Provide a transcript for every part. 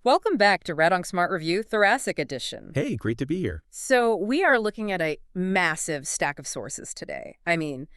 Welcome back to Red on Smart Review Thoracic Edition. Hey, great to be here. So we are looking at a massive stack of sources today. I mean,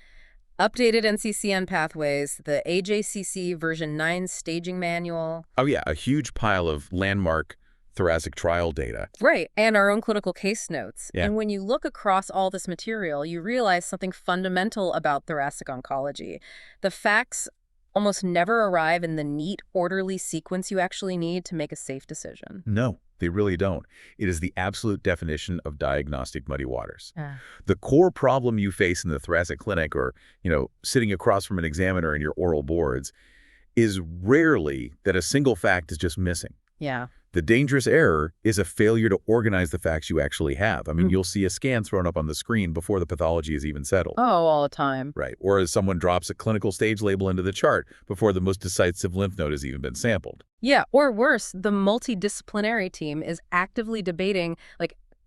updated NCCN pathways, the AJCC version 9 staging manual. Oh yeah, a huge pile of landmark thoracic trial data. Right, and our own clinical case notes. Yeah. And when you look across all this material, you realize something fundamental about thoracic oncology. The facts almost never arrive in the neat, orderly sequence you actually need to make a safe decision. No, they really don't. It is the absolute definition of diagnostic muddy waters. Ah. The core problem you face in the thoracic clinic or, sitting across from an examiner in your oral boards is rarely that a single fact is just missing. Yeah. The dangerous error is a failure to organize the facts you actually have. I mean, you'll see a scan thrown up on the screen before the pathology is even settled. Oh, all the time. Right. Or as someone drops a clinical stage label into the chart before the most decisive lymph node has even been sampled. Yeah, or worse, the multidisciplinary team is actively debating,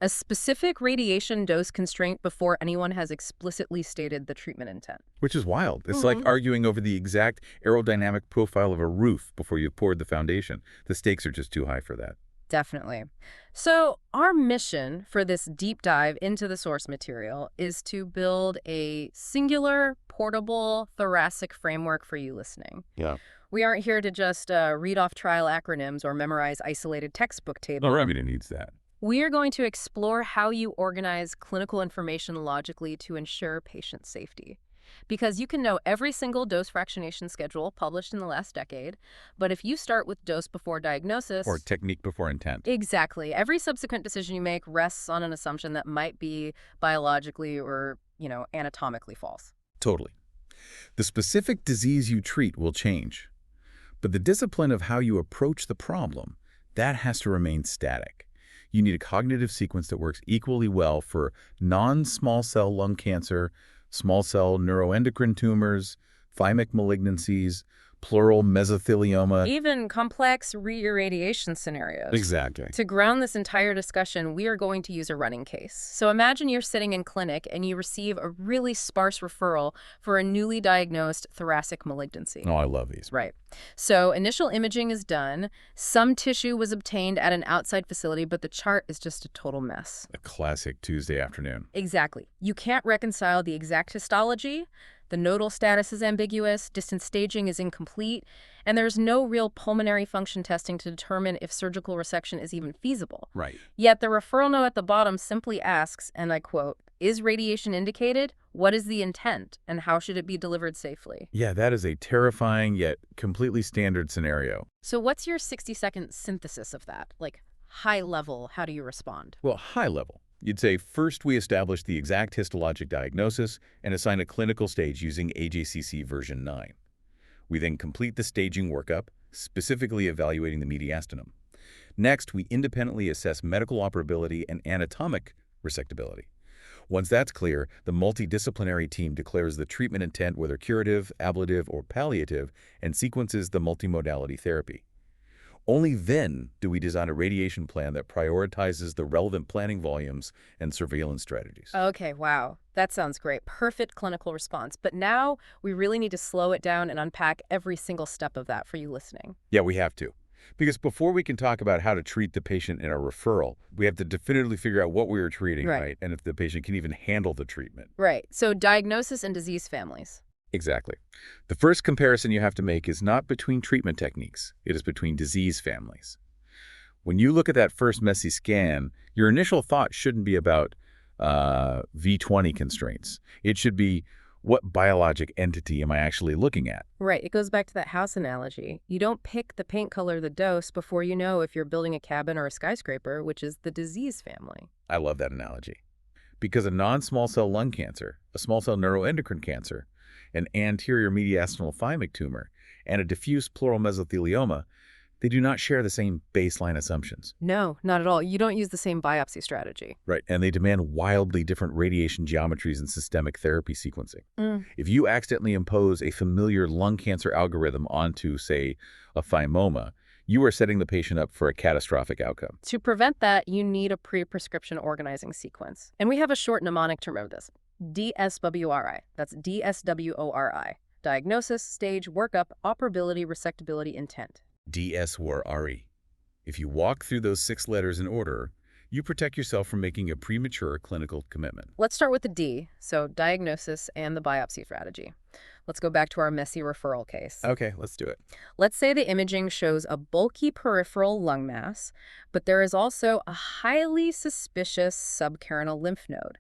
a specific radiation dose constraint before anyone has explicitly stated the treatment intent. Which is wild. It's like arguing over the exact aerodynamic profile of a roof before you've poured the foundation. The stakes are just too high for that. Definitely. So our mission for this deep dive into the source material is to build a singular, portable thoracic framework for you listening. Yeah. We aren't here to just read off trial acronyms or memorize isolated textbook tables. No, Remedy needs that. We are going to explore how you organize clinical information logically to ensure patient safety. Because you can know every single dose fractionation schedule published in the last decade, but if you start with dose before diagnosis... Or technique before intent. Exactly. Every subsequent decision you make rests on an assumption that might be biologically or, anatomically false. Totally. The specific disease you treat will change, but the discipline of how you approach the problem, that has to remain static. You need a cognitive sequence that works equally well for non-small cell lung cancer, small cell neuroendocrine tumors, thymic malignancies, pleural mesothelioma. Even complex reirradiation scenarios. Exactly. To ground this entire discussion, we are going to use a running case. So imagine you're sitting in clinic and you receive a really sparse referral for a newly diagnosed thoracic malignancy. Oh, I love these. Right. So initial imaging is done. Some tissue was obtained at an outside facility, but the chart is just a total mess. A classic Tuesday afternoon. Exactly. You can't reconcile the exact histology. The nodal status is ambiguous, distant staging is incomplete, and there's no real pulmonary function testing to determine if surgical resection is even feasible. Right. Yet the referral note at the bottom simply asks, and I quote, "Is radiation indicated? What is the intent? And how should it be delivered safely?" Yeah, that is a terrifying yet completely standard scenario. So what's your 60-second synthesis of that? High level, how do you respond? Well, high level. You'd say, first we establish the exact histologic diagnosis and assign a clinical stage using AJCC version 9. We then complete the staging workup, specifically evaluating the mediastinum. Next, we independently assess medical operability and anatomic resectability. Once that's clear, the multidisciplinary team declares the treatment intent, whether curative, ablative, or palliative, and sequences the multimodality therapy. Only then do we design a radiation plan that prioritizes the relevant planning volumes and surveillance strategies. Okay, wow. That sounds great. Perfect clinical response. But now we really need to slow it down and unpack every single step of that for you listening. Yeah, we have to. Because before we can talk about how to treat the patient in a referral, we have to definitively figure out what we are treating, right? And if the patient can even handle the treatment. Right. So diagnosis and disease families. Exactly. The first comparison you have to make is not between treatment techniques. It is between disease families. When you look at that first messy scan, your initial thought shouldn't be about V20 constraints. It should be, what biologic entity am I actually looking at? Right. It goes back to that house analogy. You don't pick the paint color, the dose, before you know if you're building a cabin or a skyscraper, which is the disease family. I love that analogy. Because a non-small cell lung cancer, a small cell neuroendocrine cancer, an anterior mediastinal thymic tumor, and a diffuse pleural mesothelioma, they do not share the same baseline assumptions. No, not at all. You don't use the same biopsy strategy. Right, and they demand wildly different radiation geometries and systemic therapy sequencing. If you accidentally impose a familiar lung cancer algorithm onto, say, a thymoma, you are setting the patient up for a catastrophic outcome. To prevent that, you need a pre-prescription organizing sequence. And we have a short mnemonic to remember this. DSWRI. That's DSWORI. Diagnosis, stage, workup, operability, resectability, intent. DSWRI. If you walk through those 6 letters in order, you protect yourself from making a premature clinical commitment. Let's start with the D, so diagnosis and the biopsy strategy. Let's go back to our messy referral case. Okay, let's do it. Let's say the imaging shows a bulky peripheral lung mass, but there is also a highly suspicious subcarinal lymph node.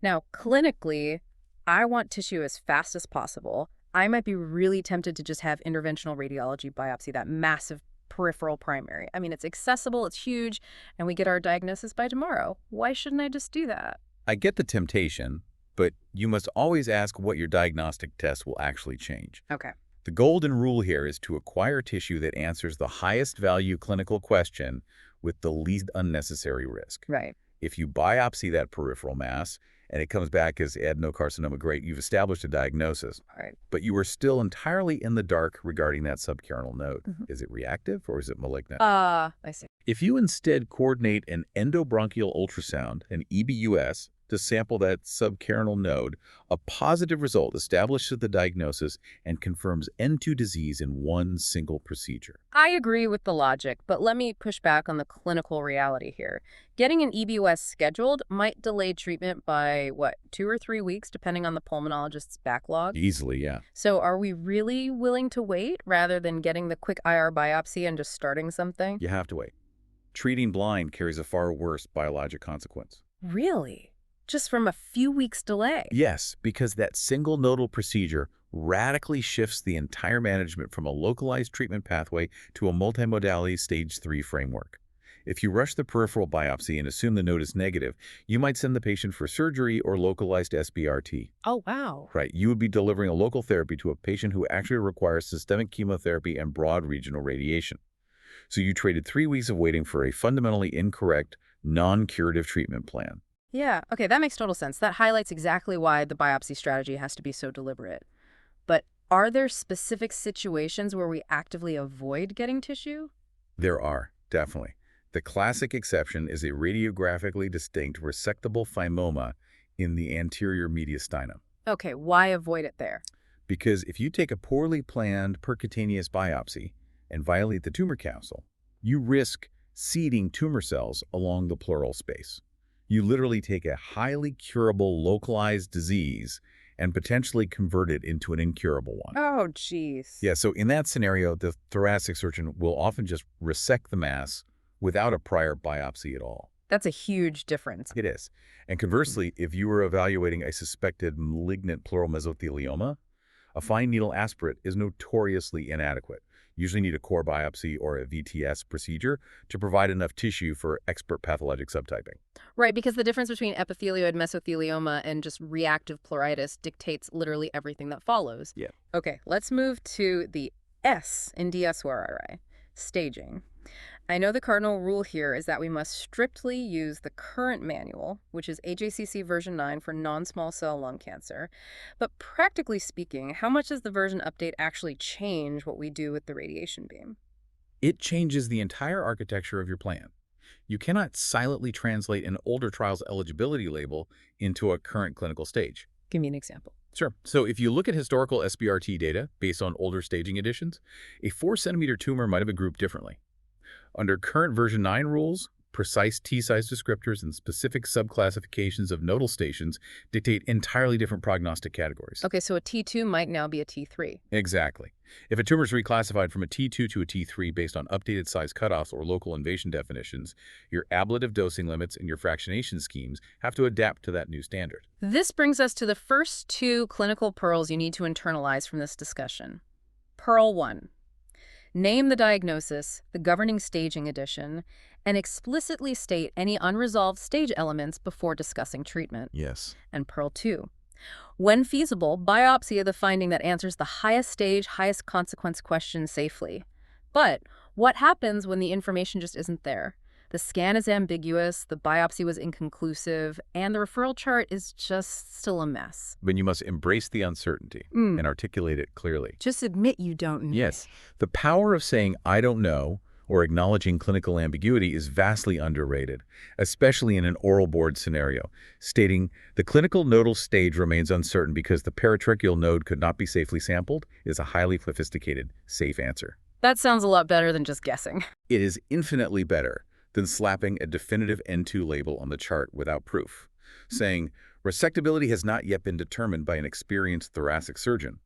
Now, clinically, I want tissue as fast as possible. I might be really tempted to just have interventional radiology biopsy that massive peripheral primary. I mean, it's accessible, it's huge, and we get our diagnosis by tomorrow. Why shouldn't I just do that? I get the temptation, but you must always ask what your diagnostic test will actually change. Okay. The golden rule here is to acquire tissue that answers the highest value clinical question with the least unnecessary risk. Right. If you biopsy that peripheral mass and it comes back as adenocarcinoma, great, you've established a diagnosis. All right. But you are still entirely in the dark regarding that subcarinal node. Mhm. Is it reactive or is it malignant? I see. If you instead coordinate an endobronchial ultrasound, an EBUS, to sample that subcarinal node, a positive result establishes the diagnosis and confirms end-to disease in one single procedure. I agree with the logic, but let me push back on the clinical reality here. Getting an EBUS scheduled might delay treatment by, 2 or 3 weeks, depending on the pulmonologist's backlog. Easily, yeah. So are we really willing to wait rather than getting the quick IR biopsy and just starting something? You have to wait. Treating blind carries a far worse biologic consequence. Really? Just from a few weeks delay? Yes, because that single nodal procedure radically shifts the entire management from a localized treatment pathway to a multimodality stage 3 framework. If you rush the peripheral biopsy and assume the node is negative, you might send the patient for surgery or localized SBRT. Oh, wow. Right, you would be delivering a local therapy to a patient who actually requires systemic chemotherapy and broad regional radiation. So you traded 3 weeks of waiting for a fundamentally incorrect, non-curative treatment plan. Yeah, okay, that makes total sense. That highlights exactly why the biopsy strategy has to be so deliberate. But are there specific situations where we actively avoid getting tissue? There are, definitely. The classic exception is a radiographically distinct resectable thymoma in the anterior mediastinum. Okay, why avoid it there? Because if you take a poorly planned percutaneous biopsy and violate the tumor capsule, you risk seeding tumor cells along the pleural space. You literally take a highly curable localized disease and potentially convert it into an incurable one. Oh, jeez. Yeah, so in that scenario, the thoracic surgeon will often just resect the mass without a prior biopsy at all. That's a huge difference. It is. And conversely, if you were evaluating a suspected malignant pleural mesothelioma, a fine needle aspirate is notoriously inadequate. You usually need a core biopsy or a VTS procedure to provide enough tissue for expert pathologic subtyping. Right, because the difference between epithelioid mesothelioma and just reactive pleuritis dictates literally everything that follows. Yeah. Okay, let's move to the S in DSORI, staging. I know the cardinal rule here is that we must strictly use the current manual, which is AJCC version 9 for non-small cell lung cancer. But practically speaking, how much does the version update actually change what we do with the radiation beam? It changes the entire architecture of your plan. You cannot silently translate an older trial's eligibility label into a current clinical stage. Give me an example. Sure. So if you look at historical SBRT data based on older staging editions, a 4-centimeter tumor might have been grouped differently. Under current version 9 rules, precise T-size descriptors and specific subclassifications of nodal stations dictate entirely different prognostic categories. Okay, so a T2 might now be a T3. Exactly. If a tumor is reclassified from a T2 to a T3 based on updated size cutoffs or local invasion definitions, your ablative dosing limits and your fractionation schemes have to adapt to that new standard. This brings us to the first 2 clinical pearls you need to internalize from this discussion. Pearl 1. Name the diagnosis, the governing staging edition, and explicitly state any unresolved stage elements before discussing treatment. Yes. And Pearl 2. When feasible, biopsy the finding that answers the highest stage, highest consequence question safely. But what happens when the information just isn't there? The scan is ambiguous, the biopsy was inconclusive, and the referral chart is just still a mess. But you must embrace the uncertainty and articulate it clearly. Just admit you don't know. Yes. The power of saying, I don't know, or acknowledging clinical ambiguity is vastly underrated, especially in an oral board scenario, stating the clinical nodal stage remains uncertain because the paratracheal node could not be safely sampled is a highly sophisticated, safe answer. That sounds a lot better than just guessing. It is infinitely better than slapping a definitive N2 label on the chart without proof, saying resectability has not yet been determined by an experienced thoracic surgeon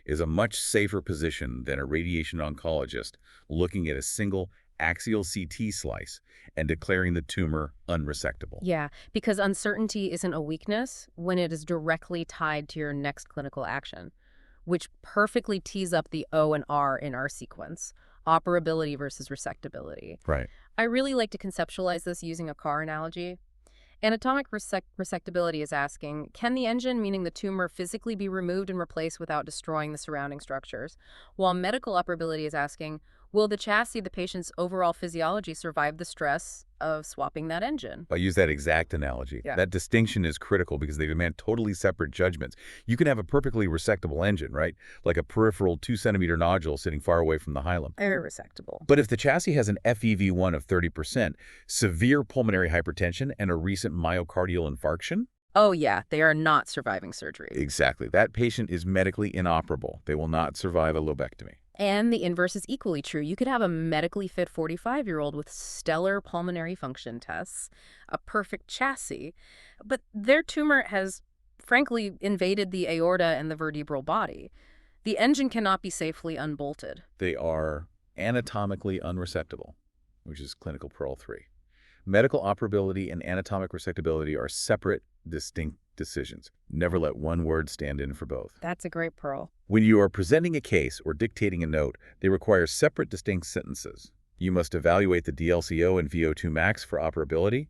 is a much safer position than a radiation oncologist looking at a single axial CT slice and declaring the tumor unresectable. Yeah, because uncertainty isn't a weakness when it is directly tied to your next clinical action, which perfectly tees up the O and R in our sequence, operability versus resectability. Right. I really like to conceptualize this using a car analogy. Anatomic resectability is asking, can the engine, meaning the tumor, physically be removed and replaced without destroying the surrounding structures? While medical operability is asking, will the chassis, the patient's overall physiology, survive the stress of swapping that engine? I use that exact analogy. Yeah. That distinction is critical because they demand totally separate judgments. You can have a perfectly resectable engine, right? Like a peripheral 2-centimeter nodule sitting far away from the hilum. Very resectable. But if the chassis has an FEV1 of 30%, severe pulmonary hypertension, and a recent myocardial infarction? Oh yeah, they are not surviving surgery. Exactly. That patient is medically inoperable. They will not survive a lobectomy. And the inverse is equally true. You could have a medically fit 45-year-old with stellar pulmonary function tests, a perfect chassis, but their tumor has, frankly, invaded the aorta and the vertebral body. The engine cannot be safely unbolted. They are anatomically unresectable, which is clinical pearl 3. Medical operability and anatomic resectability are separate, distinct decisions. Never let one word stand in for both. That's a great pearl. When you are presenting a case or dictating a note, they require separate, distinct sentences. You must evaluate the DLCO and VO2 max for operability,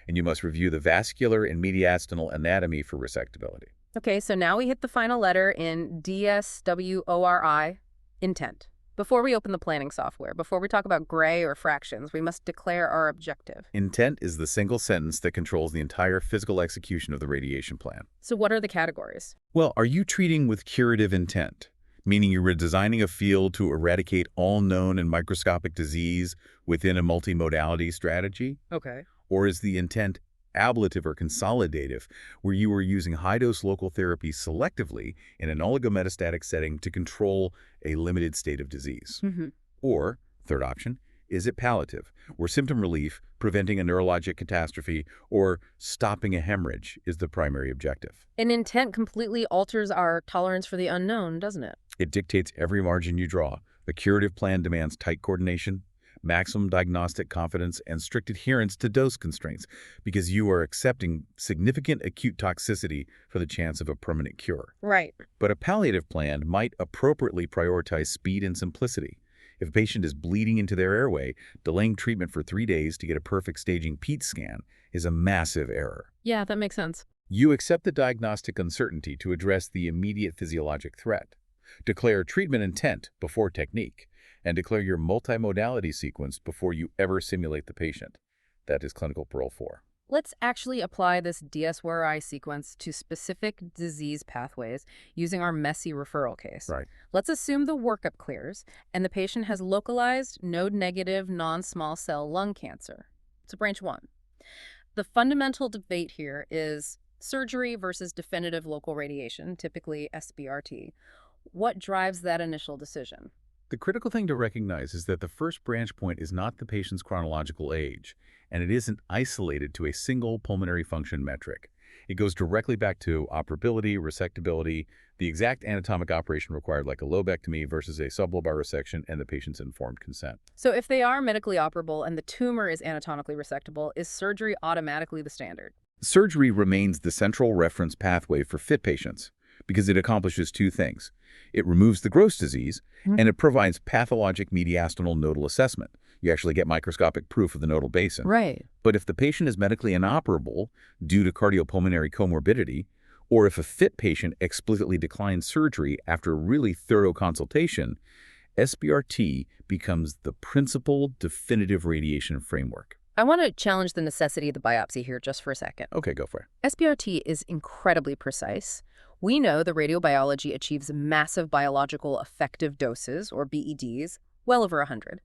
and you must review the vascular and mediastinal anatomy for resectability. Okay, so now we hit the final letter in DSWORI, intent. Before we open the planning software, before we talk about gray or fractions, we must declare our objective. Intent is the single sentence that controls the entire physical execution of the radiation plan. So what are the categories? Well, are you treating with curative intent, meaning you're designing a field to eradicate all known and microscopic disease within a multimodality strategy? Okay. Or is the intent ablative or consolidative, where you are using high-dose local therapy selectively in an oligometastatic setting to control a limited state of disease? Or, third option, is it palliative, where symptom relief, preventing a neurologic catastrophe, or stopping a hemorrhage is the primary objective? An intent completely alters our tolerance for the unknown, doesn't it? It dictates every margin you draw. The curative plan demands tight coordination, maximum diagnostic confidence, and strict adherence to dose constraints because you are accepting significant acute toxicity for the chance of a permanent cure. Right. But a palliative plan might appropriately prioritize speed and simplicity. If a patient is bleeding into their airway, delaying treatment for 3 days to get a perfect staging PET scan is a massive error. Yeah, that makes sense. You accept the diagnostic uncertainty to address the immediate physiologic threat. Declare treatment intent before technique, and declare your multimodality sequence before you ever simulate the patient. That is clinical pearl 4. Let's actually apply this DSWRI sequence to specific disease pathways using our messy referral case. Right. Let's assume the workup clears and the patient has localized node-negative non-small cell lung cancer. So branch 1. The fundamental debate here is surgery versus definitive local radiation, typically SBRT. What drives that initial decision? The critical thing to recognize is that the first branch point is not the patient's chronological age, and it isn't isolated to a single pulmonary function metric. It goes directly back to operability, resectability, the exact anatomic operation required like a lobectomy versus a sublobar resection, and the patient's informed consent. So if they are medically operable and the tumor is anatomically resectable, is surgery automatically the standard? Surgery remains the central reference pathway for fit patients because it accomplishes two things. It removes the gross disease, and it provides pathologic mediastinal nodal assessment. You actually get microscopic proof of the nodal basin. Right. But if the patient is medically inoperable due to cardiopulmonary comorbidity, or if a fit patient explicitly declines surgery after a really thorough consultation, SBRT becomes the principal definitive radiation framework. I want to challenge the necessity of the biopsy here just for a second. Okay, go for it. SBRT is incredibly precise. We know the radiobiology achieves massive biological effective doses, or BEDs, well over 100.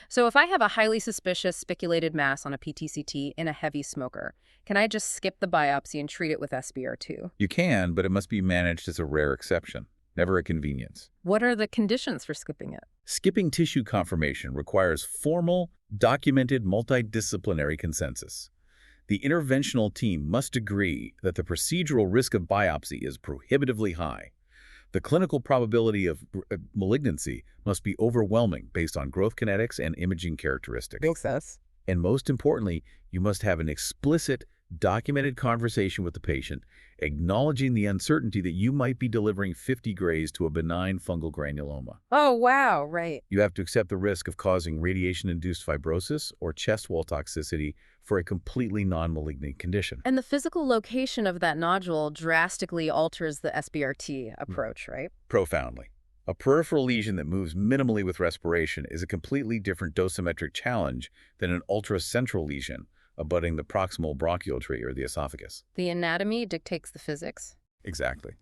So if I have a highly suspicious spiculated mass on a PTCT in a heavy smoker, can I just skip the biopsy and treat it with SBR2? You can, but it must be managed as a rare exception. never a convenience. What are the conditions for skipping it? Skipping tissue confirmation requires formal, documented multidisciplinary consensus. The interventional team must agree that the procedural risk of biopsy is prohibitively high. The clinical probability of malignancy must be overwhelming based on growth kinetics and imaging characteristics. Makes sense. And most importantly, you must have an explicit, documented conversation with the patient, acknowledging the uncertainty that you might be delivering 50 grays to a benign fungal granuloma. Oh, wow, right. You have to accept the risk of causing radiation-induced fibrosis or chest wall toxicity for a completely non-malignant condition. And the physical location of that nodule drastically alters the SBRT approach, right? Profoundly. A peripheral lesion that moves minimally with respiration is a completely different dosimetric challenge than an ultracentral lesion abutting the proximal bronchial tree or the esophagus. The anatomy dictates the physics. Exactly.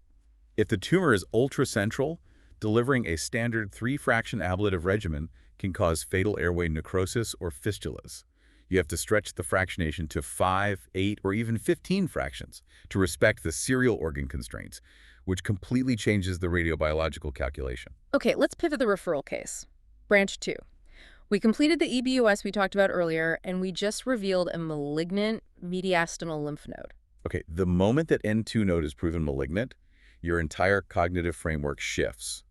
If the tumor is ultracentral, delivering a standard 3-fraction ablative regimen can cause fatal airway necrosis or fistulas. You have to stretch the fractionation to 5, 8, or even 15 fractions to respect the serial organ constraints, which completely changes the radiobiological calculation. Okay, let's pivot the referral case. Branch 2. We completed the EBUS we talked about earlier, and we just revealed a malignant mediastinal lymph node. Okay, the moment that N2 node is proven malignant, your entire cognitive framework shifts.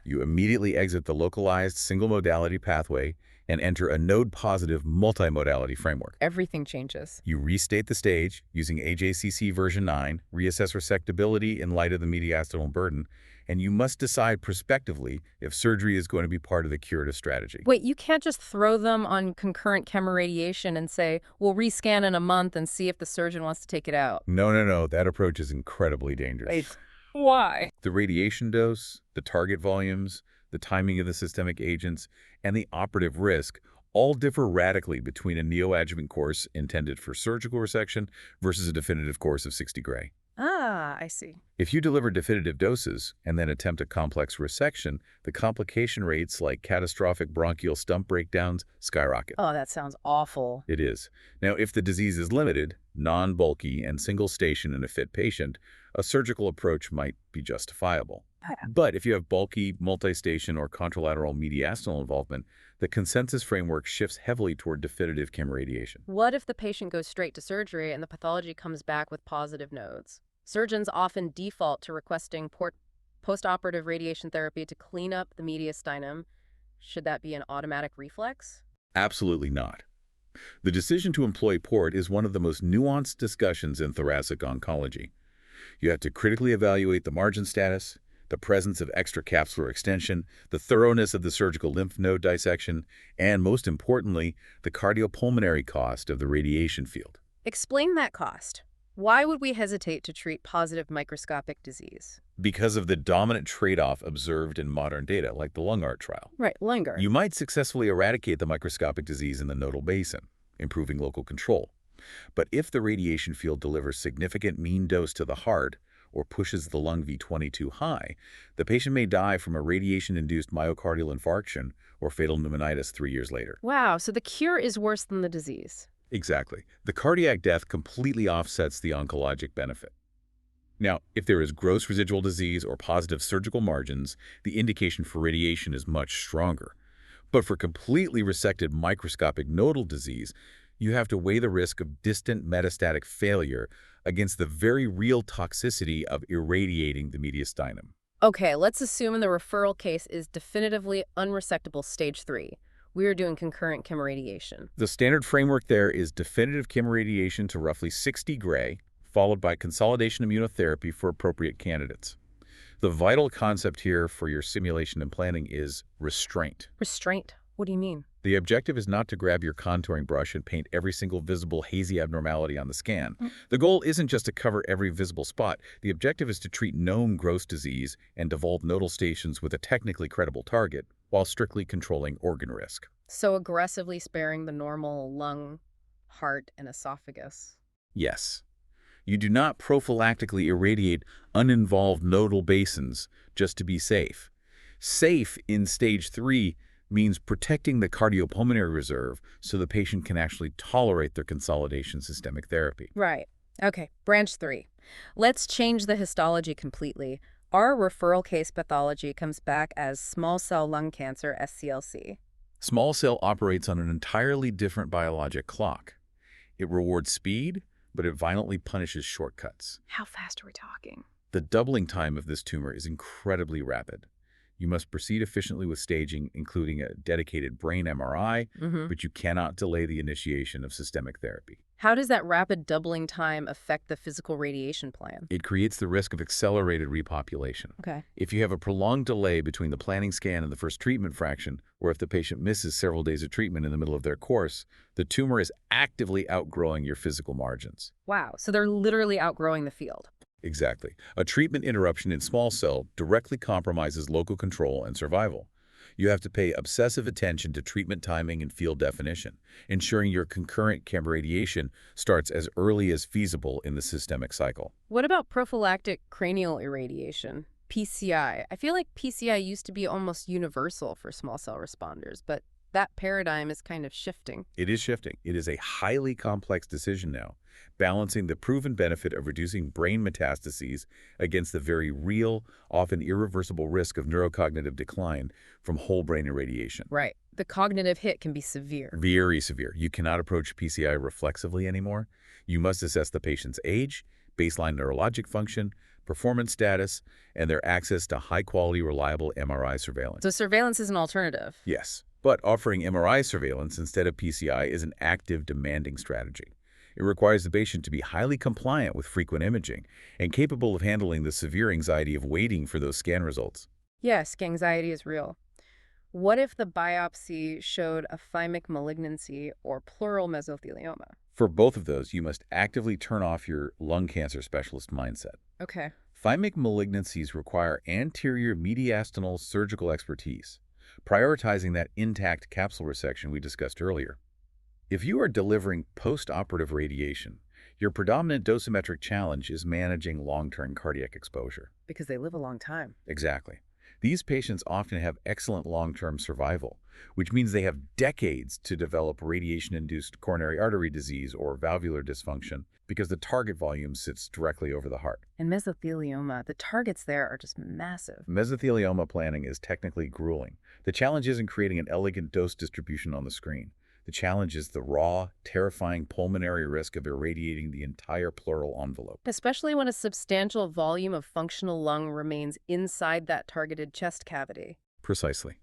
You immediately exit the localized single modality pathway and enter a node-positive multimodality framework. Everything changes. You restate the stage using AJCC version 9, reassess resectability in light of the mediastinal burden, and you must decide prospectively if surgery is going to be part of the curative strategy. Wait, you can't just throw them on concurrent chemoradiation and say, we'll rescan in a month and see if the surgeon wants to take it out. No. That approach is incredibly dangerous. Wait, why? The radiation dose, the target volumes, the timing of the systemic agents, and the operative risk all differ radically between a neoadjuvant course intended for surgical resection versus a definitive course of 60 gray. Ah, I see. If you deliver definitive doses and then attempt a complex resection, the complication rates like catastrophic bronchial stump breakdowns skyrocket. Oh, that sounds awful. It is. Now, if the disease is limited, non-bulky, and single station in a fit patient, a surgical approach might be justifiable. But if you have bulky, multi-station, or contralateral mediastinal involvement, the consensus framework shifts heavily toward definitive chemoradiation. What if the patient goes straight to surgery and the pathology comes back with positive nodes? Surgeons often default to requesting postoperative radiation therapy to clean up the mediastinum. Should that be an automatic reflex? Absolutely not. The decision to employ port is one of the most nuanced discussions in thoracic oncology. You have to critically evaluate the margin status, the presence of extracapsular extension, the thoroughness of the surgical lymph node dissection, and most importantly, the cardiopulmonary cost of the radiation field. Explain that cost. Why would we hesitate to treat positive microscopic disease? Because of the dominant trade-off observed in modern data, like the LungArt trial. Right, LungArt. You might successfully eradicate the microscopic disease in the nodal basin, improving local control. But if the radiation field delivers significant mean dose to the heart or pushes the lung V20 too high, the patient may die from a radiation-induced myocardial infarction or fatal pneumonitis 3 years later. Wow, so the cure is worse than the disease. Exactly. The cardiac death completely offsets the oncologic benefit. Now, if there is gross residual disease or positive surgical margins, the indication for radiation is much stronger. But for completely resected microscopic nodal disease, you have to weigh the risk of distant metastatic failure against the very real toxicity of irradiating the mediastinum. Okay, let's assume the referral case is definitively unresectable stage 3. We are doing concurrent chemoradiation. The standard framework there is definitive chemoradiation to roughly 60 gray, followed by consolidation immunotherapy for appropriate candidates. The vital concept here for your simulation and planning is restraint. Restraint? What do you mean? The objective is not to grab your contouring brush and paint every single visible hazy abnormality on the scan. The goal isn't just to cover every visible spot. The objective is to treat known gross disease and devolve nodal stations with a technically credible target, while strictly controlling organ risk. So aggressively sparing the normal lung, heart, and esophagus. Yes. You do not prophylactically irradiate uninvolved nodal basins just to be safe. Safe in stage 3 means protecting the cardiopulmonary reserve so the patient can actually tolerate their consolidation systemic therapy. Right. Okay, branch 3. Let's change the histology completely. Our referral case pathology comes back as small cell lung cancer, SCLC. Small cell operates on an entirely different biologic clock. It rewards speed, but it violently punishes shortcuts. How fast are we talking? The doubling time of this tumor is incredibly rapid. You must proceed efficiently with staging, including a dedicated brain MRI, Mm-hmm. but you cannot delay the initiation of systemic therapy. How does that rapid doubling time affect the physical radiation plan? It creates the risk of accelerated repopulation. Okay. If you have a prolonged delay between the planning scan and the first treatment fraction, or if the patient misses several days of treatment in the middle of their course, the tumor is actively outgrowing your physical margins. Wow, so they're literally outgrowing the field. Exactly. A treatment interruption in small cell directly compromises local control and survival. You have to pay obsessive attention to treatment timing and field definition, ensuring your concurrent chemoradiation starts as early as feasible in the systemic cycle. What about prophylactic cranial irradiation? PCI. I feel like PCI used to be almost universal for small cell responders, but that paradigm is kind of shifting. It is shifting. It is a highly complex decision now, balancing the proven benefit of reducing brain metastases against the very real, often irreversible risk of neurocognitive decline from whole brain irradiation. Right. The cognitive hit can be severe. Very severe. You cannot approach PCI reflexively anymore. You must assess the patient's age, baseline neurologic function, performance status, and their access to high-quality, reliable MRI surveillance. So surveillance is an alternative. Yes, but offering MRI surveillance instead of PCI is an active, demanding strategy. It requires the patient to be highly compliant with frequent imaging and capable of handling the severe anxiety of waiting for those scan results. Yes, anxiety is real. What if the biopsy showed a thymic malignancy or pleural mesothelioma? For both of those, you must actively turn off your lung cancer specialist mindset. Okay. Thymic malignancies require anterior mediastinal surgical expertise, prioritizing that intact capsule resection we discussed earlier. If you are delivering post-operative radiation, your predominant dosimetric challenge is managing long-term cardiac exposure. Because they live a long time. Exactly. These patients often have excellent long-term survival, which means they have decades to develop radiation-induced coronary artery disease or valvular dysfunction because the target volume sits directly over the heart. And mesothelioma, the targets there are just massive. Mesothelioma planning is technically grueling. The challenge isn't creating an elegant dose distribution on the screen. The challenge is the raw, terrifying pulmonary risk of irradiating the entire pleural envelope. Especially when a substantial volume of functional lung remains inside that targeted chest cavity. Precisely.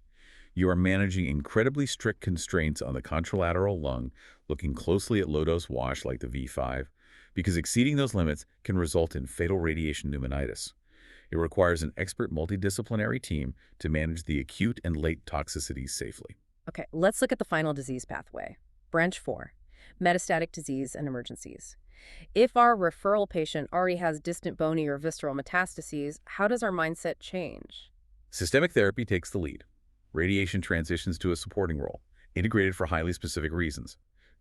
You are managing incredibly strict constraints on the contralateral lung, looking closely at low-dose wash like the V5, because exceeding those limits can result in fatal radiation pneumonitis. It requires an expert multidisciplinary team to manage the acute and late toxicities safely. Okay, let's look at the final disease pathway. Branch 4, metastatic disease and emergencies. If our referral patient already has distant bony or visceral metastases, how does our mindset change? Systemic therapy takes the lead. Radiation transitions to a supporting role, integrated for highly specific reasons.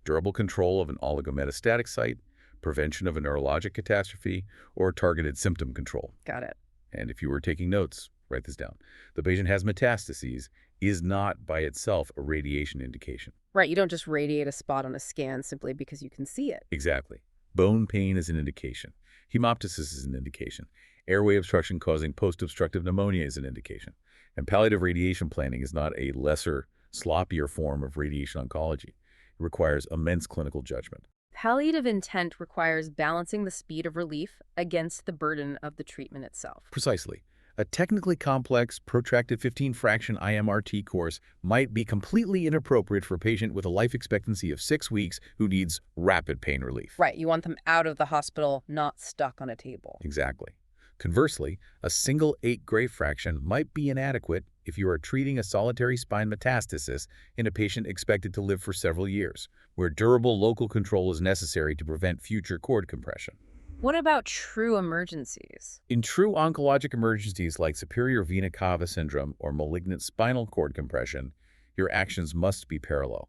Durable control of an oligometastatic site, prevention of a neurologic catastrophe, or targeted symptom control. Got it. And if you were taking notes, write this down. The patient has metastases is not by itself a radiation indication. Right, you don't just radiate a spot on a scan simply because you can see it. Exactly. Bone pain is an indication. Hemoptysis is an indication. Airway obstruction causing post-obstructive pneumonia is an indication. And palliative radiation planning is not a lesser, sloppier form of radiation oncology. It requires immense clinical judgment. Palliative intent requires balancing the speed of relief against the burden of the treatment itself. Precisely. A technically complex, protracted 15-fraction IMRT course might be completely inappropriate for a patient with a life expectancy of 6 weeks who needs rapid pain relief. Right, you want them out of the hospital, not stuck on a table. Exactly. Conversely, a single 8 Gray fraction might be inadequate if you are treating a solitary spine metastasis in a patient expected to live for several years, where durable local control is necessary to prevent future cord compression. What about true emergencies? In true oncologic emergencies like superior vena cava syndrome or malignant spinal cord compression, your actions must be parallel.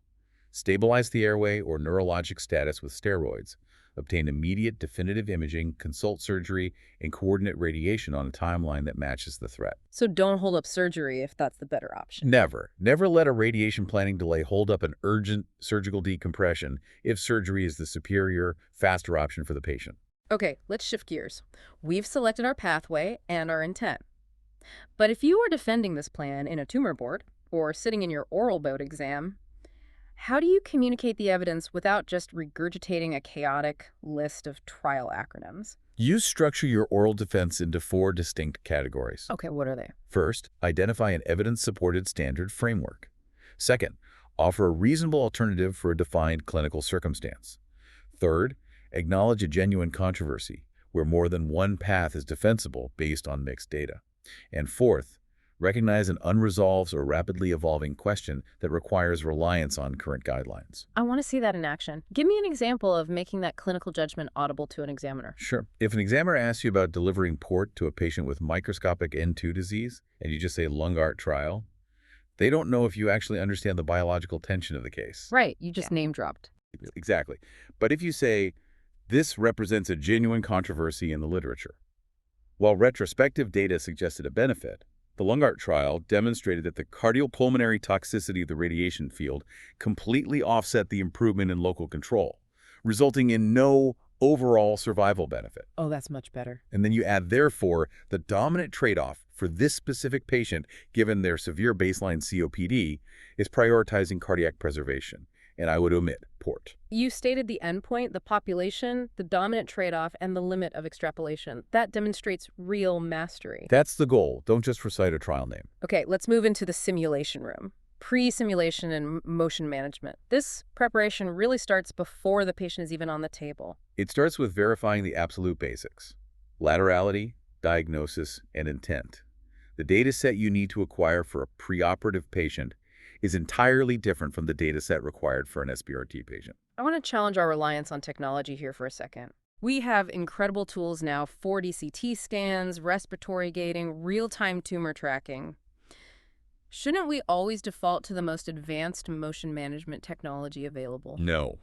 Stabilize the airway or neurologic status with steroids. Obtain immediate definitive imaging, consult surgery, and coordinate radiation on a timeline that matches the threat. So don't hold up surgery if that's the better option. Never. Never let a radiation planning delay hold up an urgent surgical decompression if surgery is the superior, faster option for the patient. Okay, let's shift gears. We've selected our pathway and our intent. But if you were defending this plan in a tumor board or sitting in your oral board exam, how do you communicate the evidence without just regurgitating a chaotic list of trial acronyms? You structure your oral defense into 4 distinct categories. Okay, what are they? First, identify an evidence-supported standard framework. Second, offer a reasonable alternative for a defined clinical circumstance. Third, acknowledge a genuine controversy, where more than one path is defensible based on mixed data. And fourth, recognize an unresolved or rapidly evolving question that requires reliance on current guidelines. I want to see that in action. Give me an example of making that clinical judgment audible to an examiner. Sure. If an examiner asks you about delivering port to a patient with microscopic N2 disease, and you just say Lungart trial, they don't know if you actually understand the biological tension of the case. Right, you just name dropped. Exactly. But if you say, this represents a genuine controversy in the literature, while retrospective data suggested a benefit, the Lungart trial demonstrated that the cardiopulmonary toxicity of the radiation field completely offset the improvement in local control, resulting in no overall survival benefit. Oh, that's much better. And then you add, therefore, the dominant trade-off for this specific patient, given their severe baseline COPD, is prioritizing cardiac preservation. And I would omit port. You stated the endpoint, the population, the dominant trade-off, and the limit of extrapolation. That demonstrates real mastery. That's the goal. Don't just recite a trial name. Okay, let's move into the simulation room. Pre-simulation and motion management. This preparation really starts before the patient is even on the table. It starts with verifying the absolute basics: laterality, diagnosis, and intent. The data set you need to acquire for a preoperative patient is entirely different from the data set required for an SBRT patient. I want to challenge our reliance on technology here for a second. We have incredible tools now, 4D CT scans, respiratory gating, real-time tumor tracking. Shouldn't we always default to the most advanced motion management technology available? No.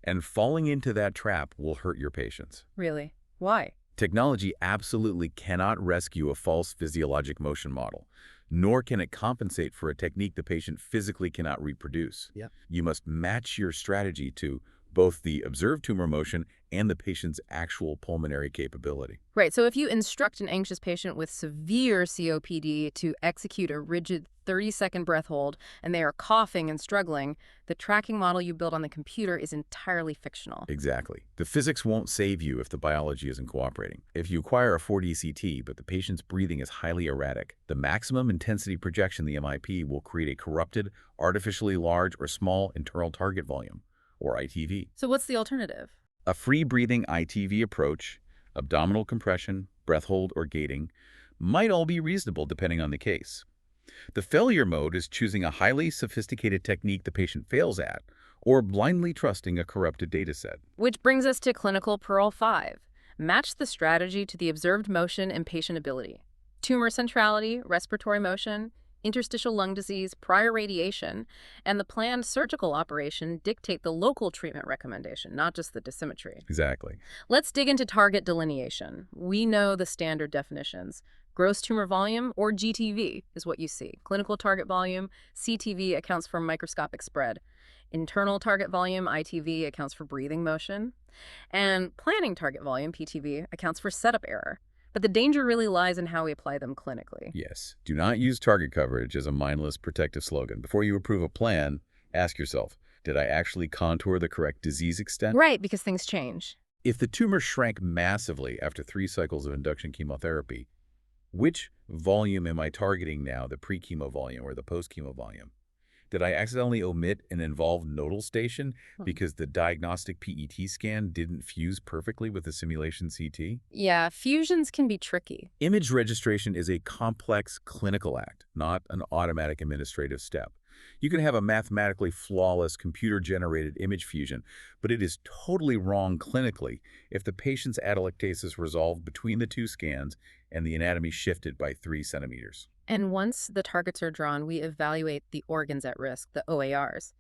And falling into that trap will hurt your patients. Really? Why? Technology absolutely cannot rescue a false physiologic motion model, nor can it compensate for a technique the patient physically cannot reproduce. Yep. You must match your strategy to both the observed tumor motion and the patient's actual pulmonary capability. Right, so if you instruct an anxious patient with severe COPD to execute a rigid 30-second breath hold and they are coughing and struggling, the tracking model you build on the computer is entirely fictional. Exactly. The physics won't save you if the biology isn't cooperating. If you acquire a 4D CT, but the patient's breathing is highly erratic, the maximum intensity projection, the MIP, will create a corrupted, artificially large or small internal target volume, or ITV. So what's the alternative? A free-breathing ITV approach, abdominal compression, breath hold, or gating, might all be reasonable depending on the case. The failure mode is choosing a highly sophisticated technique the patient fails at, or blindly trusting a corrupted dataset. Which brings us to clinical Pearl 5. Match the strategy to the observed motion and patient ability. Tumor centrality, respiratory motion, interstitial lung disease, prior radiation, and the planned surgical operation dictate the local treatment recommendation, not just the dosimetry. Exactly. Let's dig into target delineation. We know the standard definitions. Gross tumor volume, or GTV, is what you see. Clinical target volume, CTV, accounts for microscopic spread. Internal target volume, ITV, accounts for breathing motion. And planning target volume, PTV, accounts for setup error. But the danger really lies in how we apply them clinically. Yes. Do not use target coverage as a mindless protective slogan. Before you approve a plan, ask yourself, did I actually contour the correct disease extent? Right, because things change. If the tumor shrank massively after 3 cycles of induction chemotherapy, which volume am I targeting now, the pre-chemo volume or the post-chemo volume? Did I accidentally omit an involved nodal station because the diagnostic PET scan didn't fuse perfectly with the simulation CT? Yeah, fusions can be tricky. Image registration is a complex clinical act, not an automatic administrative step. You can have a mathematically flawless computer-generated image fusion, but it is totally wrong clinically if the patient's atelectasis resolved between the 2 scans and the anatomy shifted by 3 centimeters. And once the targets are drawn, we evaluate the organs at risk, the OARs.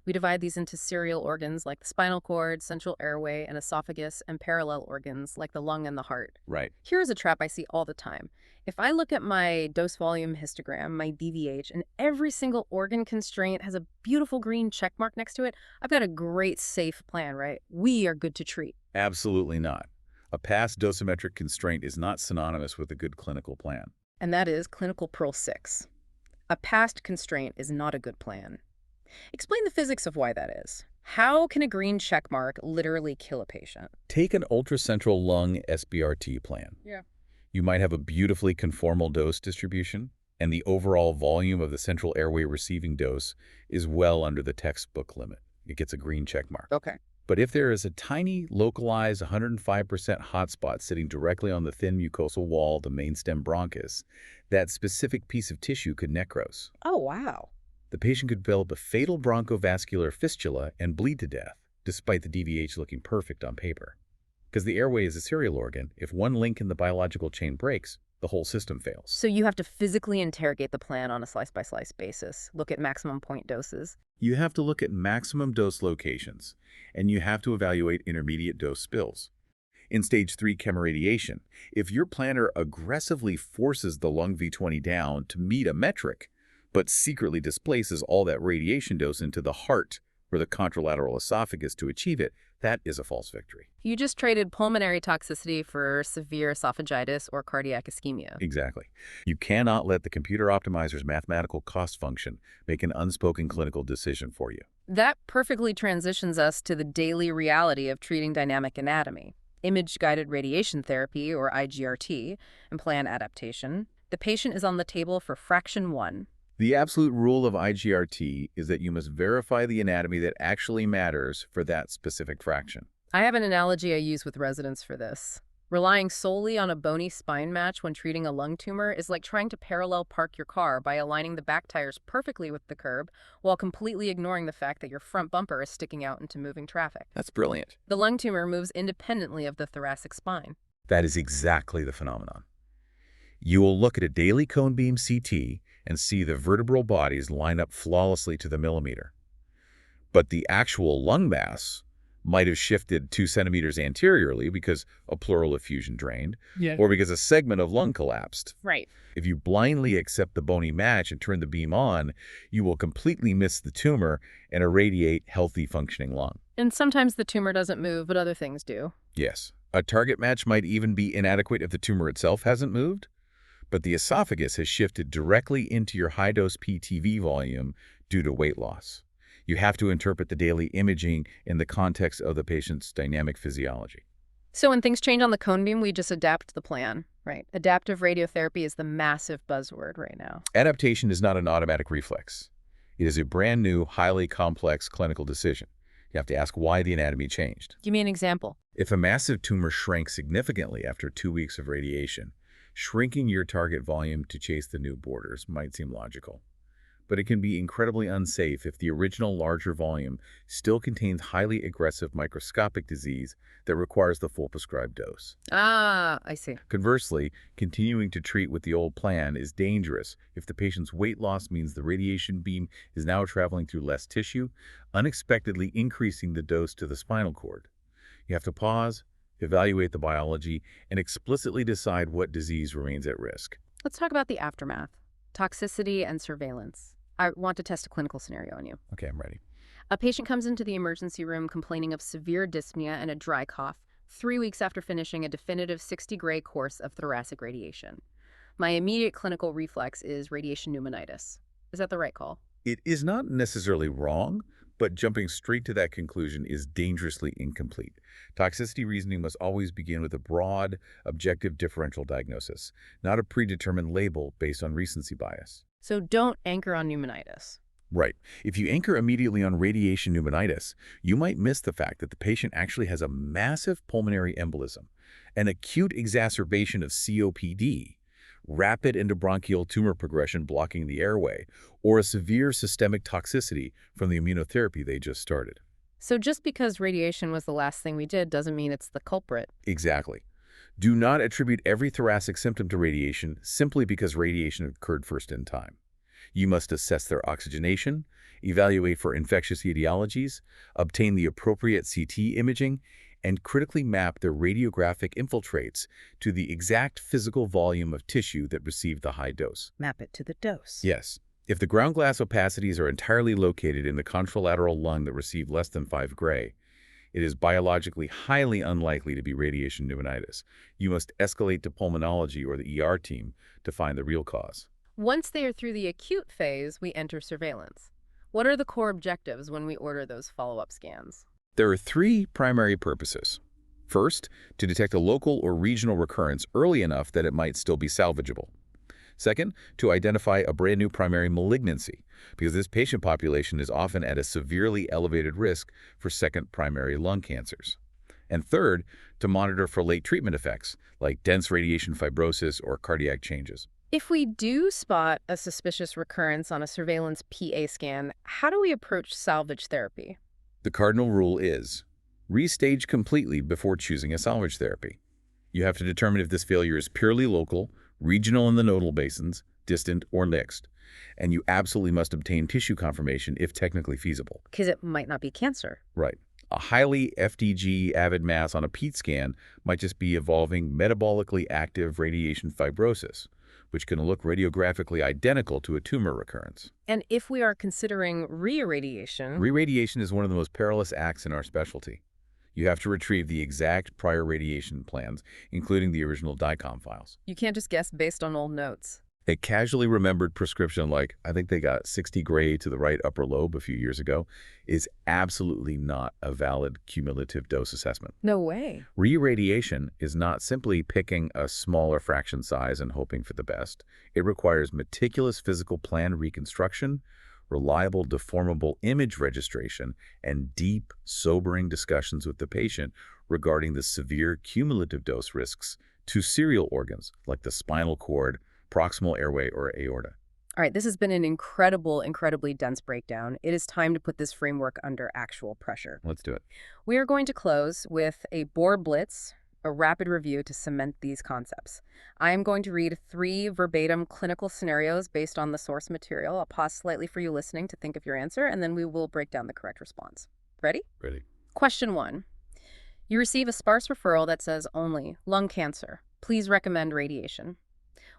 We divide these into serial organs like the spinal cord, central airway, and esophagus, and parallel organs like the lung and the heart. Right. Here's a trap I see all the time. If I look at my dose volume histogram, my DVH, and every single organ constraint has a beautiful green check mark next to it, I've got a great safe plan, right? We are good to treat. Absolutely not. A past dosimetric constraint is not synonymous with a good clinical plan. And that is clinical Pearl 6. A past constraint is not a good plan. Explain the physics of why that is. How can a green check mark literally kill a patient? Take an ultracentral lung SBRT plan. Yeah. You might have a beautifully conformal dose distribution, and the overall volume of the central airway receiving dose is well under the textbook limit. It gets a green check mark. Okay. But if there is a tiny, localized 105% hotspot sitting directly on the thin mucosal wall of the mainstem bronchus, that specific piece of tissue could necrose. Oh, wow. The patient could develop a fatal bronchovascular fistula and bleed to death, despite the DVH looking perfect on paper. Because the airway is a serial organ, if one link in the biological chain breaks, the whole system fails. So you have to physically interrogate the plan on a slice-by-slice basis, look at maximum point doses. You have to look at maximum dose locations, and you have to evaluate intermediate dose spills. In stage 3 chemoradiation, if your planner aggressively forces the lung V20 down to meet a metric, but secretly displaces all that radiation dose into the heart or the contralateral esophagus to achieve it, that is a false victory. You just traded pulmonary toxicity for severe esophagitis or cardiac ischemia. Exactly. You cannot let the computer optimizer's mathematical cost function make an unspoken clinical decision for you. That perfectly transitions us to the daily reality of treating dynamic anatomy. Image-guided radiation therapy, or IGRT, and plan adaptation. The patient is on the table for fraction 1. The absolute rule of IGRT is that you must verify the anatomy that actually matters for that specific fraction. I have an analogy I use with residents for this. Relying solely on a bony spine match when treating a lung tumor is like trying to parallel park your car by aligning the back tires perfectly with the curb while completely ignoring the fact that your front bumper is sticking out into moving traffic. That's brilliant. The lung tumor moves independently of the thoracic spine. That is exactly the phenomenon. You will look at a daily cone beam CT and see the vertebral bodies line up flawlessly to the millimeter. But the actual lung mass might have shifted 2 centimeters anteriorly because a pleural effusion drained, or because a segment of lung collapsed. Right. If you blindly accept the bony match and turn the beam on, you will completely miss the tumor and irradiate healthy functioning lung. And sometimes the tumor doesn't move, but other things do. Yes. A target match might even be inadequate if the tumor itself hasn't moved, but the esophagus has shifted directly into your high-dose PTV volume due to weight loss. You have to interpret the daily imaging in the context of the patient's dynamic physiology. So when things change on the cone beam, we just adapt the plan, right? Adaptive radiotherapy is the massive buzzword right now. Adaptation is not an automatic reflex. It is a brand new, highly complex clinical decision. You have to ask why the anatomy changed. Give me an example. If a massive tumor shrank significantly after 2 weeks of radiation, shrinking your target volume to chase the new borders might seem logical. But it can be incredibly unsafe if the original larger volume still contains highly aggressive microscopic disease that requires the full prescribed dose. Ah, I see. Conversely, continuing to treat with the old plan is dangerous if the patient's weight loss means the radiation beam is now traveling through less tissue, unexpectedly increasing the dose to the spinal cord. You have to pause, evaluate the biology, and explicitly decide what disease remains at risk. Let's talk about the aftermath, toxicity and surveillance. I want to test a clinical scenario on you. Okay, I'm ready. A patient comes into the emergency room complaining of severe dyspnea and a dry cough 3 weeks after finishing a definitive 60-gray course of thoracic radiation. My immediate clinical reflex is radiation pneumonitis. Is that the right call? It is not necessarily wrong, but jumping straight to that conclusion is dangerously incomplete. Toxicity reasoning must always begin with a broad, objective differential diagnosis, not a predetermined label based on recency bias. So don't anchor on pneumonitis. Right. If you anchor immediately on radiation pneumonitis, you might miss the fact that the patient actually has a massive pulmonary embolism, an acute exacerbation of COPD, rapid endobronchial tumor progression blocking the airway, or a severe systemic toxicity from the immunotherapy they just started. So just because radiation was the last thing we did doesn't mean it's the culprit. Exactly. Do not attribute every thoracic symptom to radiation simply because radiation occurred first in time. You must assess their oxygenation, evaluate for infectious etiologies, obtain the appropriate CT imaging, and critically map their radiographic infiltrates to the exact physical volume of tissue that received the high dose. Map it to the dose. Yes. If the ground glass opacities are entirely located in the contralateral lung that received less than 5 gray, it is biologically highly unlikely to be radiation pneumonitis. You must escalate to pulmonology or the ER team to find the real cause. Once they are through the acute phase, we enter surveillance. What are the core objectives when we order those follow-up scans? There are three primary purposes. First, to detect a local or regional recurrence early enough that it might still be salvageable. Second, to identify a brand new primary malignancy, because this patient population is often at a severely elevated risk for second primary lung cancers. And third, to monitor for late treatment effects, like dense radiation fibrosis or cardiac changes. If we do spot a suspicious recurrence on a surveillance PA scan, how do we approach salvage therapy? The cardinal rule is, restage completely before choosing a salvage therapy. You have to determine if this failure is purely local, regional in the nodal basins, distant, or mixed. And you absolutely must obtain tissue confirmation if technically feasible. Because it might not be cancer. Right. A highly FDG avid mass on a PET scan might just be evolving metabolically active radiation fibrosis, which can look radiographically identical to a tumor recurrence. And if we are considering reirradiation... Reirradiation is one of the most perilous acts in our specialty. You have to retrieve the exact prior radiation plans, including the original DICOM files. You can't just guess based on old notes. A casually remembered prescription like, I think they got 60 gray to the right upper lobe a few years ago, is absolutely not a valid cumulative dose assessment. No way. Reirradiation is not simply picking a smaller fraction size and hoping for the best. It requires meticulous physical plan reconstruction, reliable deformable image registration, and deep, sobering discussions with the patient regarding the severe cumulative dose risks to serial organs like the spinal cord, proximal airway, or aorta. All right, this has been an incredibly dense breakdown. It is time to put this framework under actual pressure. Let's do it. We are going to close with a board blitz, a rapid review to cement these concepts. I am going to read 3 verbatim clinical scenarios based on the source material. I'll pause slightly for you listening to think of your answer, and then we will break down the correct response. Ready? Ready. Question 1. You receive a sparse referral that says only lung cancer. Please recommend radiation.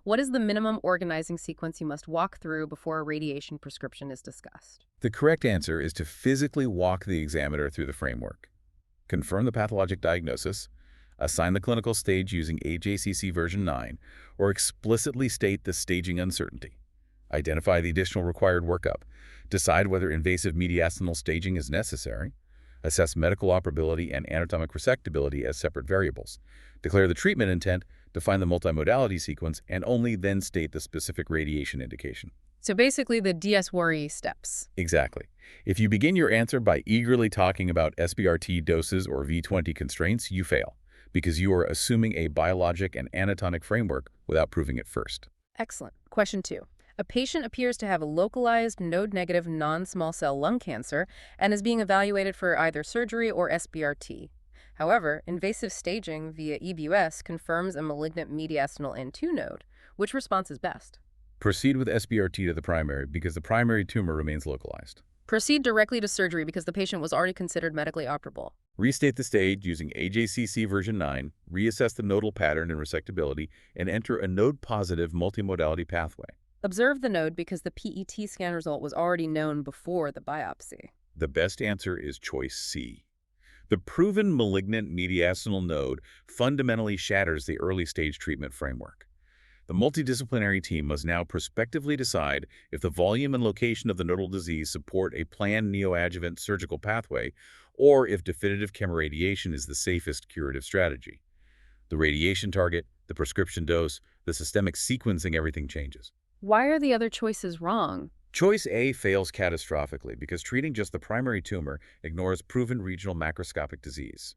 What is the minimum organizing sequence you must walk through before a radiation prescription is discussed? The correct answer is to physically walk the examiner through the framework, confirm the pathologic diagnosis, assign the clinical stage using AJCC version 9, or explicitly state the staging uncertainty. Identify the additional required workup. Decide whether invasive mediastinal staging is necessary. Assess medical operability and anatomic resectability as separate variables. Declare the treatment intent, define the multimodality sequence, and only then state the specific radiation indication. So basically the DS-worry steps. Exactly. If you begin your answer by eagerly talking about SBRT doses or V20 constraints, you fail, because you are assuming a biologic and anatomic framework without proving it first. Excellent. Question 2. A patient appears to have a localized node-negative non-small cell lung cancer and is being evaluated for either surgery or SBRT. However, invasive staging via EBUS confirms a malignant mediastinal N2 node. Which response is best? Proceed with SBRT to the primary because the primary tumor remains localized. Proceed directly to surgery because the patient was already considered medically operable. Restate the stage using AJCC version 9, reassess the nodal pattern and resectability, and enter a node-positive multimodality pathway. Observe the node because the PET scan result was already known before the biopsy. The best answer is choice C. The proven malignant mediastinal node fundamentally shatters the early-stage treatment framework. The multidisciplinary team must now prospectively decide if the volume and location of the nodal disease support a planned neoadjuvant surgical pathway or if definitive chemoradiation is the safest curative strategy. The radiation target, the prescription dose, the systemic sequencing, everything changes. Why are the other choices wrong? Choice A fails catastrophically because treating just the primary tumor ignores proven regional macroscopic disease.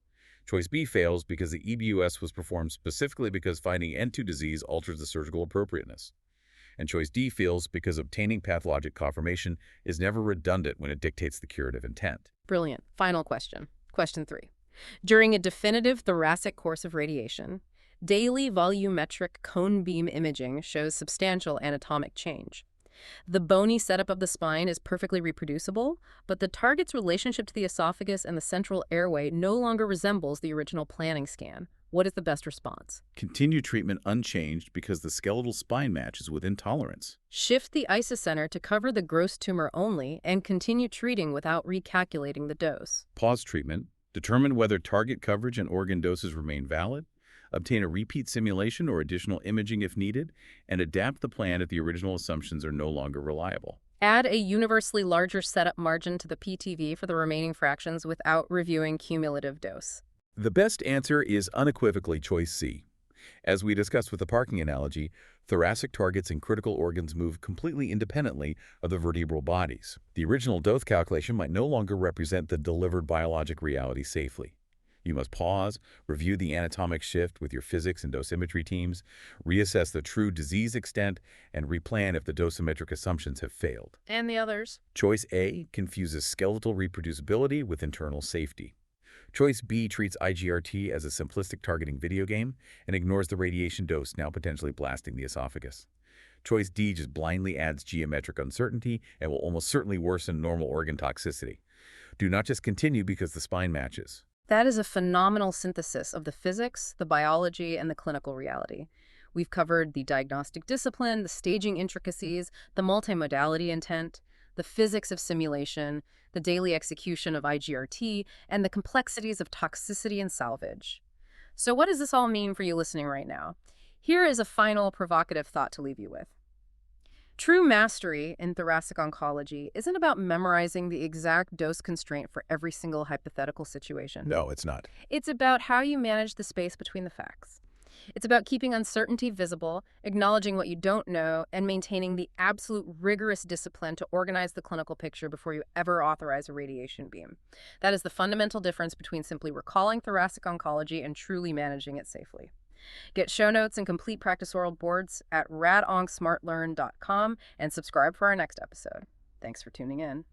Choice B fails because the EBUS was performed specifically because finding N2 disease alters the surgical appropriateness. And choice D fails because obtaining pathologic confirmation is never redundant when it dictates the curative intent. Brilliant. Final question. Question 3. During a definitive thoracic course of radiation, daily volumetric cone beam imaging shows substantial anatomic change. The bony setup of the spine is perfectly reproducible, but the target's relationship to the esophagus and the central airway no longer resembles the original planning scan. What is the best response? Continue treatment unchanged because the skeletal spine matches within tolerance. Shift the isocenter to cover the gross tumor only and continue treating without recalculating the dose. Pause treatment, Determine whether target coverage and organ doses remain valid, obtain a repeat simulation or additional imaging if needed, and adapt the plan if the original assumptions are no longer reliable. Add a universally larger setup margin to the PTV for the remaining fractions without reviewing cumulative dose. The best answer is unequivocally choice C. As we discussed with the parking analogy, thoracic targets and critical organs move completely independently of the vertebral bodies. The original dose calculation might no longer represent the delivered biologic reality safely. You must pause, review the anatomic shift with your physics and dosimetry teams, reassess the true disease extent, and replan if the dosimetric assumptions have failed. And the others? Choice A confuses skeletal reproducibility with internal safety. Choice B treats IGRT as a simplistic targeting video game and ignores the radiation dose now potentially blasting the esophagus. Choice D just blindly adds geometric uncertainty and will almost certainly worsen normal organ toxicity. Do not just continue because the spine matches. That is a phenomenal synthesis of the physics, the biology, and the clinical reality. We've covered the diagnostic discipline, the staging intricacies, the multimodality intent, the physics of simulation, the daily execution of IGRT, and the complexities of toxicity and salvage. So what does this all mean for you listening right now? Here is a final provocative thought to leave you with. True mastery in thoracic oncology isn't about memorizing the exact dose constraint for every single hypothetical situation. No, it's not. It's about how you manage the space between the facts. It's about keeping uncertainty visible, acknowledging what you don't know, and maintaining the absolute rigorous discipline to organize the clinical picture before you ever authorize a radiation beam. That is the fundamental difference between simply recalling thoracic oncology and truly managing it safely. Get show notes and complete practice oral boards at radoncsmartlearn.com and subscribe for our next episode. Thanks for tuning in.